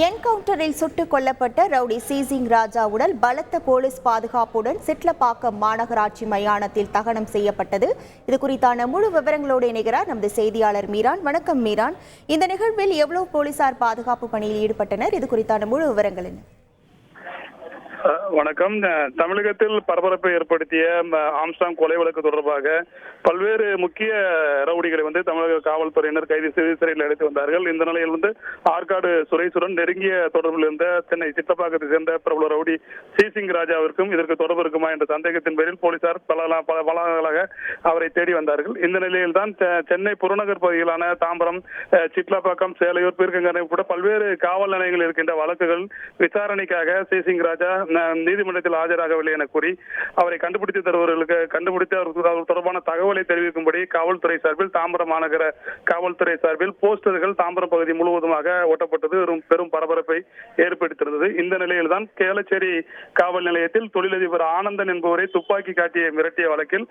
என்கவுண்டரில் சுட்டுக் கொல்லப்பட்ட ரவுடி சீசிங் ராஜா உடல் பலத்த போலீஸ் பாதுகாப்புடன் சிட்லப்பாக்கம் மாநகராட்சி மயானத்தில் தகனம் செய்யப்பட்டது. இது குறித்தான முழு விவரங்களோடு இணைகிறார் நமது செய்தியாளர் மீரான். வணக்கம் மீரான். இந்த நிகழ்வில் எவ்வளவு போலீசார் பாதுகாப்பு பணியில் ஈடுபட்டனர்? இது குறித்தான முழு விவரங்கள் என்ன? வணக்கம். தமிழகத்தில் பரபரப்பை ஏற்படுத்திய ஆம்ஸ்டாங் கொலை வழக்கு தொடர்பாக பல்வேறு முக்கிய ரவுடிகளை தமிழக காவல்துறையினர் கைது செய்து சிறையில் அடைத்து வந்தார்கள். இந்த நிலையில் ஆற்காடு சுரேசுடன் நெருங்கிய தொடர்பில் இருந்த சென்னை சிட்லப்பாக்கத்தை சேர்ந்த பிரபல ரவுடி சீசிங் ராஜாவிற்கும் இதற்கு தொடர்பு இருக்குமா என்ற சந்தேகத்தின் பேரில் போலீசார் பல நாளாக அவரை தேடி வந்தார்கள். இந்த நிலையில் தான் சென்னை புறநகர் பகுதியிலான தாம்பரம், சிட்லப்பாக்கம், சேலையூர், பீர்க்கங்கரை உட்பட பல்வேறு காவல் நிலையங்கள் இருக்கின்ற வழக்குகள் விசாரணைக்காக சீசிங் ராஜா நீதிமன்றத்தில் ஆஜராகவில்லை என கூறி அவரை கண்டுபிடித்து தருவர்களுக்கு அவர் தொடர்பான தகவலை தெரிவிக்கும்படி காவல்துறை சார்பில், தாம்பரம் மாநகர காவல்துறை சார்பில் போஸ்டர்கள் தாம்பரம் பகுதி முழுவதுமாக ஒட்டப்பட்டது பெரும் பரபரப்பை ஏற்படுத்தியிருந்தது. இந்த நிலையில் தான் கேளச்சேரி காவல் நிலையத்தில் தொழிலதிபர் ஆனந்தன் என்பவரை துப்பாக்கி காட்டிய மிரட்டிய வழக்கில்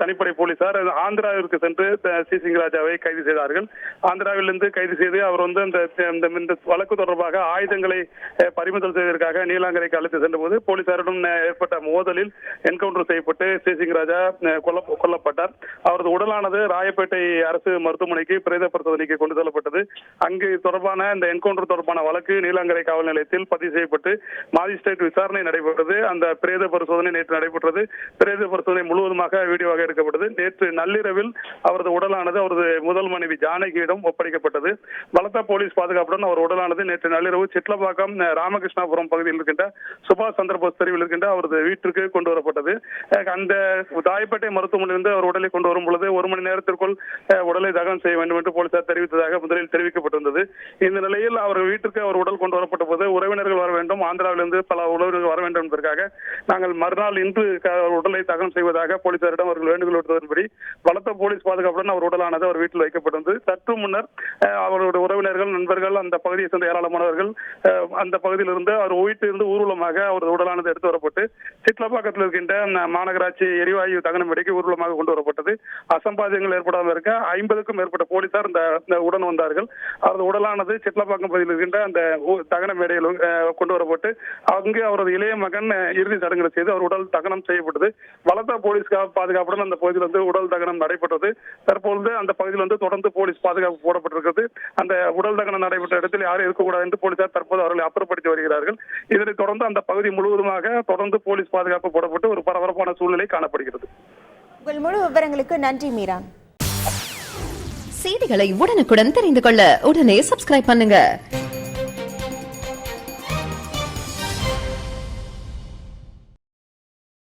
தனிப்படை போலீசார் ஆந்திராவிற்கு சென்று சீசிங் ராஜாவை கைது செய்தார்கள். ஆந்திராவிலிருந்து கைது செய்து அவர் இந்த வழக்கு தொடர்பாக ஆயுதங்களை பறிமுதல் செய்வதற்காக நீலாங்கரைக்கு அழைத்து சென்றபோது போலீசாரிடம் ஏற்பட்ட மோதலில் என்கவுண்டர் செய்யப்பட்டு சீசிங் ராஜா கொல்லப்பட்டார். அவரது உடலானது ராயப்பேட்டை அரசு மருத்துவமனைக்கு பிரேத பரிசோதனைக்கு கொண்டு செல்லப்பட்டது. அங்கு தொடர்பான இந்த என்கவுண்டர் தொடர்பான வழக்கு நீலாங்கரை காவல் நிலையத்தில் பதிவு செய்யப்பட்டு மாஜிஸ்ட்ரேட் விசாரணை நடைபெற்றது. அந்த பிரேத பரிசோதனை நேற்று நடைபெற்றது. பிரேத பரிசோதனை முழுவதுமாக வீடியோவாக எடுக்கப்பட்டது. நேற்று நள்ளிரவில் அவரது உடலானது அவரது முதல் மனைவி ஜானகியிடம் ஒப்படைக்கப்பட்டது. பலத்த போலீஸ் பாதுகாப்புடன் அவர் உடலானது நேற்று நள்ளிரவு சிட்லப்பாக்கம் ராமகிருஷ்ணாபுரம் பகுதியில் இருக்கின்ற சுபாஷ் சந்திரபோஸ் தெருவில் இருக்கின்ற அவரது வீட்டிற்கு கொண்டு வரப்பட்டது. அந்த ராயப்பேட்டை மருத்துவமனையிலிருந்து அவர் உடலை கொண்டு வரும் பொழுது 1 மணி நேரத்திற்குள் உடலை தகனம் செய்ய வேண்டும் என்று போலீசார் தெரிவித்ததாக முதலில் தெரிவிக்கப்பட்டிருந்தது. இந்த நிலையில் அவர் வீட்டிற்கு அவர் உடல் கொண்டு வரப்பட்ட போது உறவினர்கள் வர வேண்டும், ஆந்திராவிலிருந்து பல உறவினர்கள் வர வேண்டும் என்பதற்காக நாங்கள் மறுநாள் இன்று உடலை தகனம் செய்வதாக போலீசாரிடம் அவர்கள் வேண்டுகோள் விடுத்ததன்படி பலத்த போலீஸ் பாதுகாப்புடன் அவர் உடலானது அவர் வீட்டில் வைக்கப்பட்டிருந்தது. சற்று முன்னர் அவருடைய உறவினர்கள், நண்பர்கள், அந்த பகுதியை சேர்ந்த ஏராளமானவர்கள் அந்த பகுதியில் இருந்து அவர் வீட்டிலிருந்து ஊர்வலமாக அவரது உடலானது எடுத்து வரப்பட்டு சிட்லப்பாக்கத்தில் இருக்கின்ற மாநகராட்சி எரிவாயு தகனம் இடைக்கு ஊர்வலமாக கொண்டு வரப்பட்டது. அசம்பாவிதங்கள் ஏற்படாமல் இருக்க 50க்கும் மேற்பட்ட போலீசார் இந்த உடன் வந்தார்கள். அவரது உடலானது சிட்லப்பாக்கம் பகுதியில் இருக்கின்ற அந்த தகன மேடையில் கொண்டு வரப்பட்டு அங்கு அவரது இளைய மகன் இறுதி சடங்குகளை செய்து அவர் உடல் தகனம் செய்யப்பட்டது. பலத்த போலீஸ் பாதுகாப்புடன் அந்த பகுதியில் உடல் தகனம் நடைபெற்றது. தற்பொழுது அந்த பகுதியில் தொடர்ந்து போலீஸ் பாதுகாப்பு போடப்பட்டிருக்கிறது. அந்த உடல் தகனம் நடைபெற்ற இடத்தில் யாரும் இருக்கக்கூடாது என்று போலீசார் தற்போது அவர்களை அப்புறப்படுத்தி வருகிறார்கள். இதனைத் தொடர்ந்து அந்த பகுதி முழுவதுமாக தொடர்ந்து போலீஸ் பாதுகாப்பு போடப்பட்டு ஒரு பரபரப்பான சூழ்நிலை காணப்படுகிறது. உங்கள் முழு விவரங்களுக்கு நன்றி மீரான். செய்திகளை உடனுக்குடன் தெரிந்து கொள்ள உடனே சப்ஸ்கிரைப் பண்ணுங்க.